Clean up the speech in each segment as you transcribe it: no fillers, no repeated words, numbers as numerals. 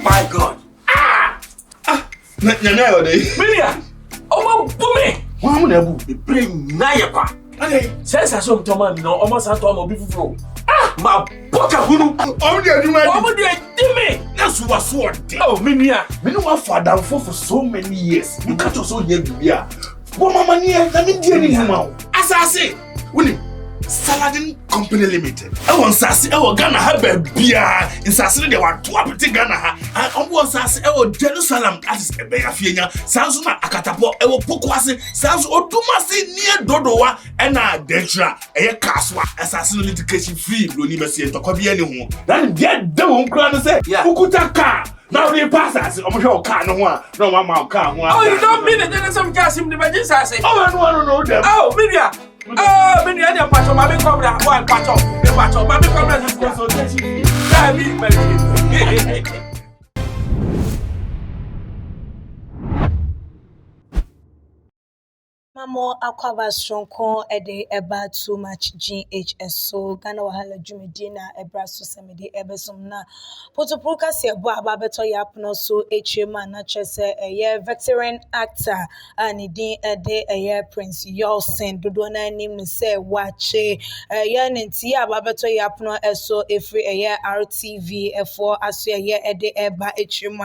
My God. Nyanya ode. Milia. Omo bumi. Wa mu na bu. The brain na ye kwa. Okay. Sense aso mtoma mi no omo san to omo bi fufuro. Ma boka hunu. Omo de adwuma di. Omo de dimi. Na so wa so ode. Oh, Minia. Me no wa father for so many years. You catch us so here bibia. Wo mama ni e na me die ni huma o. Asase. Woni Saladin Company Limited. I want Sassy, I want Ghana have a beer in Sassy, they want to appetit Ghana. I want Sassy, I want Jerusalem, as a bear fiena, Sansuna, Akatapo, I will Pokwasi, Sans or Dumasi near Dodoa, and Dentra, a Caswa, assassin education free, Blunimacy, and Tokobi anyone. Then get the one crown and say, who could a car? Now they pass us, I'm sure car no one, no one car. Oh, you don't mean it, then some gas him the Majin Sassy. Oh, I don't know them. Oh, Minia. Oh, Minia, the patch, Mammy Cobra, one patch, the patch, Mammy Cobra, this consultation. Mamo akwaba stronko ede eba too much GHS so Ghana wahala jumedina ebra so semede ebesum na potopulka se ebo ababeto yapno so HM na chese eye veteran actor ani din ede eye Prince Yolson dodo na anim ne se Wakye eye nti ababeto yapno eso efri eye RTV efo aso eye ede eba HM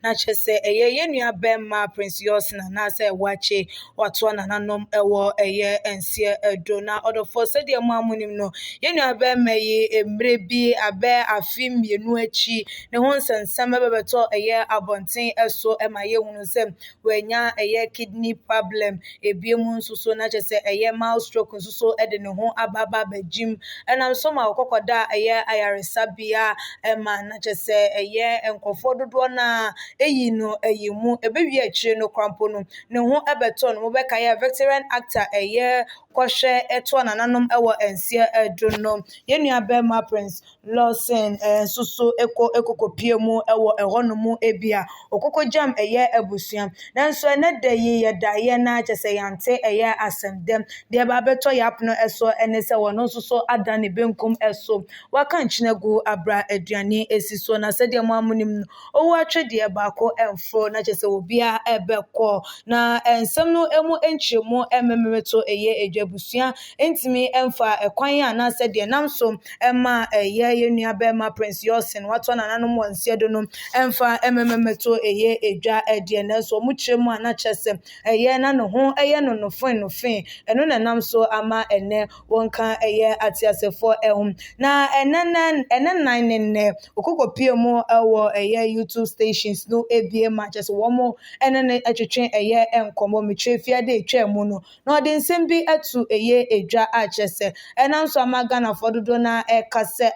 na chese eye yenua bemma Prince Yolson na se Wakye wato na nom ewo eye ensie edona odofo said ye mamunim no yenua be meyi emre bi abe afim yenu achi ne ho nsensem bebeto eye abonten eso emaye hunu sem wenya eye kidney problem ebiemu nsuso na chese eye mouse stroke nsuso ede ne ho ababa bajim enam so ma okokoda eye ayaresabia ema na chese eye enkofo dodo na eyi no eyimu ebewi achire no krampo no ne ho ebeto no mobeka ye veteran actor eye kwahwe eto nananom ewo ensie edonom yenua bema Prince Lawson susu ekokopiemu ewo ehonomu ebia okoko jam eye ebusuam nanso ene de ye daye na chese yante eye asendem de ba beto yapno eso enese wono susu adane benkum eso waka nchinegu abra aduane esiso na sede mamunim owo atwede baako emfro na chese obia ebekọ na ensem no emu enchemu ememeto eye edwabusua entimi emfa ekwan ya na sede namso ema eye yenua bema Prince Yolson wato na nanom wansie do no emfa ememeto eye edwa ede na so mukyeremu ana chese eye na no ho eye no nofin eno na namso ama ene wonka eye atiasefo ehum na enennan okokopiemu ewo eye YouTube stations no ebie ma chese womo enene atwetwe eye enkomo metwefia de etwemu no na ode nsem bi atu eye edwa achese enanso ama Ghana fododo na ekase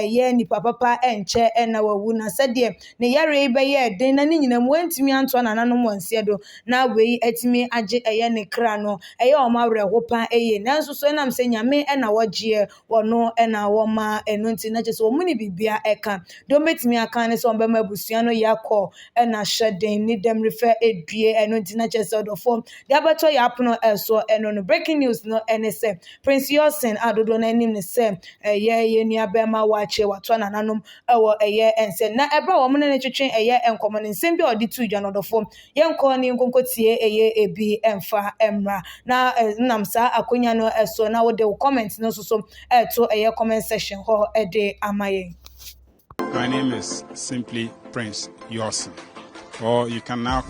ye ni papa enche na wawu na sede ne yare beye den na nyinam wantimi anto na nanom wansie do na wei atimi age eye ne kra no eye o ma wrehopa eye nanso so enam se nyame na wogye wono na woma eno nti na chese wo muni bibia eka do metimi aka ne so mbema busua no yakọ na hyeden ni dem refer edue eno nti na chese odofo de abato yapno eso eno no breaking news no enese Prince Yolson adodo na anim ne se eye yenua bema Wakye wato na nanom ewo eye ense na ebra wo mne ne twetwe eye enkomo ne nsem bi odi tu dwa nodofo yenko ni nkonkotie eye ebi emfa emra na namsa akonya no eso na wo de comment no so to eye comment section ho ede amaye. My name is simply Prince Yolson, or you can now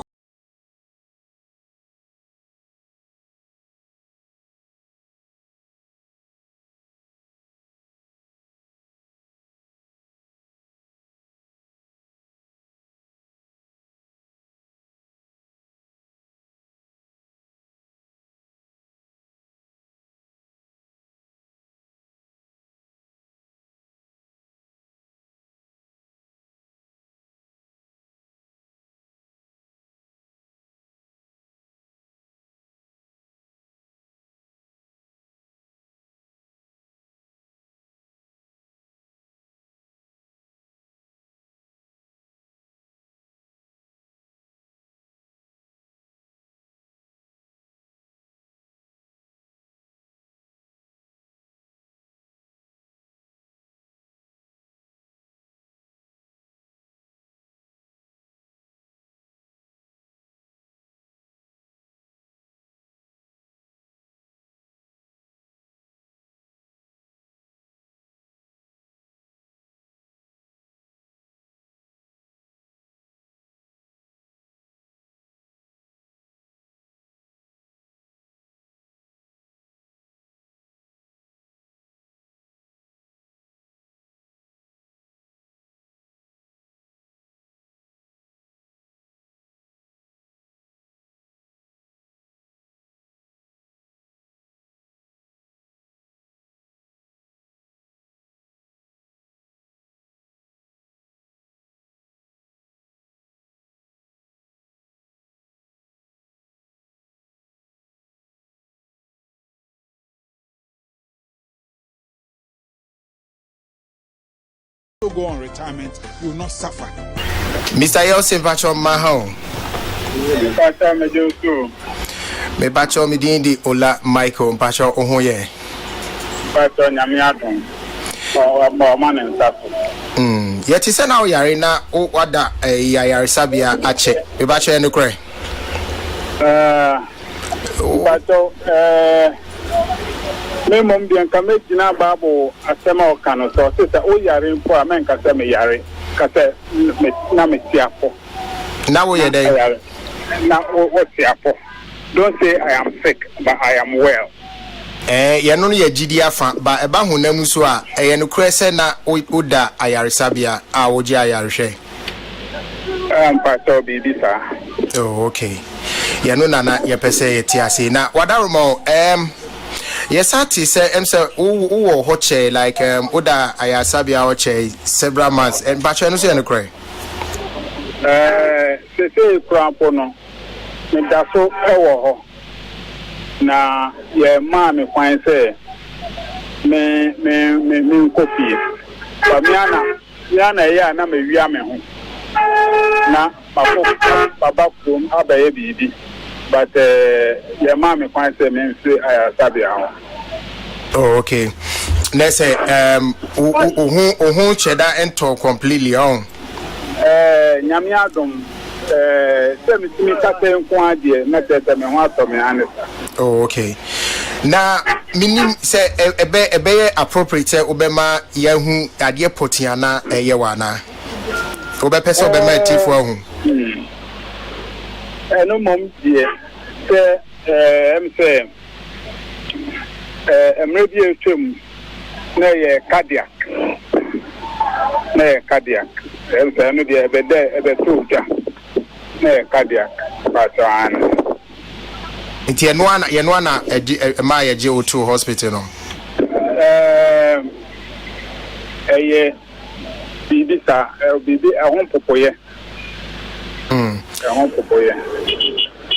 go on retirement, you will not suffer. Mr. Yelson Pacho Mahon. Me Pacho Midindi Ola Michael Pacho Ohoye. Pacho Nyamiaton. Man and Sapo. Yet is now Yarina o wada Yayar Sabia Ache. Me Pacho and Ukre. Pacho, me mum bien kamejina babo asema okano so sister o yare mpo amen kase me yare kase na me tiapo na wo ye dey na what tiapo don't say I am sick but I am well ye no ye gidi afa ba eba honam so a ye no kure se na oda ayaresabia a wo gi ayarehwe Pacho bibi sa oh okay ye no na ye pese ye ti ase na wadaromo yes, I say, say, who hoche like Oda Ayasabia hoche several months and Bacho no say no cry. Say crampono. Me da so ewo ho. Na ye ma me kwan say me copy. Ba mi ana ya na me wi ame ho. Na baba from abaye bibi. But your mommy finds a man say Sabia. Oh, okay. Let's say who cheddar and talk completely on. Nyamiadum, semi Catain Quadia, not that me want to me honest. Oh, okay. Now, meaning say a bear appropriate Obama Yahu Adia Potiana a Yawana. Obepeso Bema for no mom, dear. I'm saying, maybe a tomb, nay, cardiac. Nay, cardiac. I'm saying, maybe a bed there, a bed too, nay, cardiac. But it's Yanwana, Maya J02 hospital. A baby, a home for you.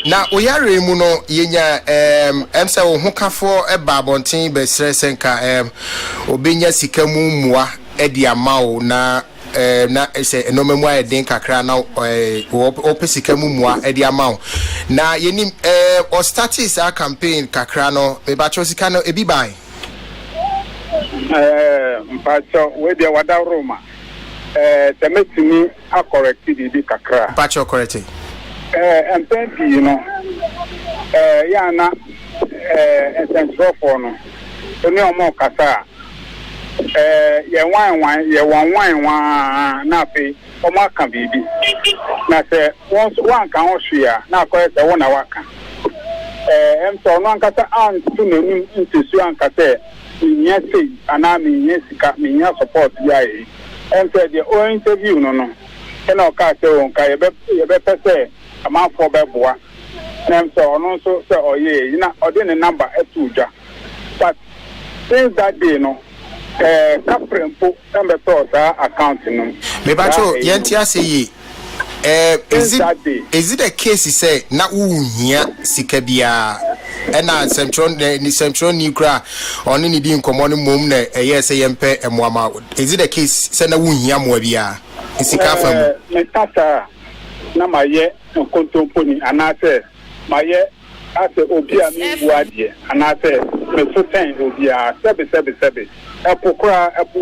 Na oyare mu no yenya emse wo hokafo eba bonten be sresenka obenya sika mu mua edi amawo na na ese enomemu ayeden kakra na opesika mu mua edi amawo na yeni o status a campaign kakra no be ba sika no ebi bai mpacho we dia wada roma temetini a correct di kakra mpacho correct and thank you know yana essential for no oni omo kasa ye wan na pe omo aka bibi na se wan kan ho hwea na akọ se wona waka so no ankasa an tu n'enim ntesu ankasa nya sei ana me nya sika me nya support ya yi so the o interview no ena o ka se won ka ye be pese ama for beboa nem so no so say oye na odi ne number etuja but since that day no kaprempo number to sa account no me bacho yenti ase yi is it a case say na uhia sika bia ena central ni kra oni ni di nkomo no mom na yes yempe emoama is it a case say na uhia mo bia sika fam me tata na maye kontompo ni anase maye ase obi a mi buadie anase me soten obi a sebe epokra epu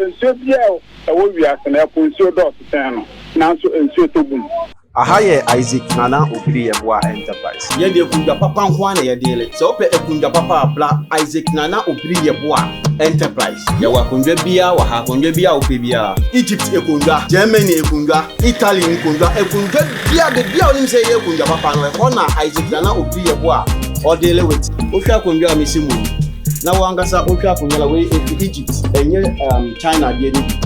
nsio bia ewo wiase na epu nsio dot ten no nanso nsio tobum ahaye Isaac Nana Obiri Yeboa Enterprise ye de kunda papa nko na ye de le so pe ekunda papa abla Isaac Nana Obiri Yeboa Enterprise ye wa kunda bia wa ha kunda bia ope bia Egypt ekunda Germany ekunda Italy ekunda bia de bia onim se ye kunda papa no e ko na Isaac Nana Obiri Yeboa o de le wet o hwa kunda amisimu na wangasa o hwa kunda we Egypt enye China de ni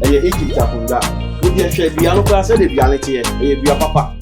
eye Egypt akunda we hwe bia no kwa se de bia lete eye bia papa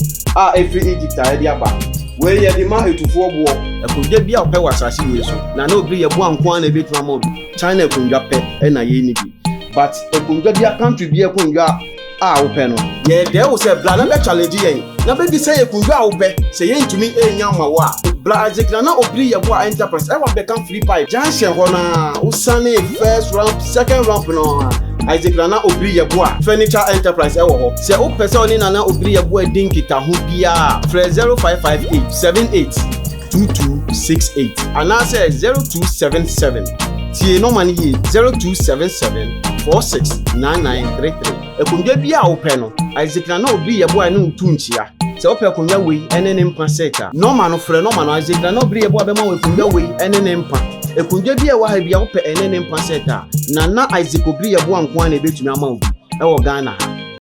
every Egypt a de aba we ye de ma etufo bo ekunda bia ope wasase we so na Obiri Yeboa nko na betuma mo China ekunda pe na ye ni bi but ekunda bia country bia ekunda ope no ye de wo se bla na be challenge yen na be bi se ekunda ope se ye ntumi enya ma wa bla Isaac Nana Obiri Yeboa Enterprise e wa be kan free pipe junction ho na usane first round second round no Isaac Nana Obiri Yeboa Furniture Enterprise ɛwɔ hɔ sɛ wopɛ sɛ ɔne Nana Obiri Yeboa din kita ho biara frɛ 0558 78 2268 anaasɛ 0277 tie no man yi 0277 469933 ekundwa bi a wopɛ no Isaac Nana Obiri Yeboa ne ntunchia sɛ wopɛ ekundwa wei ɛne ne mpa seta normal no frɛ normal no Isaac Nana Obiri Yeboa bɛma wo ekundwa wei ɛne ne mpa ekundwa bi a wɔ ha bi a wopɛ ɛne ne mpa seta Nana Isaac Obiri Yeboa nko a na ebetumi ama wo ɛwɔ Ghana ha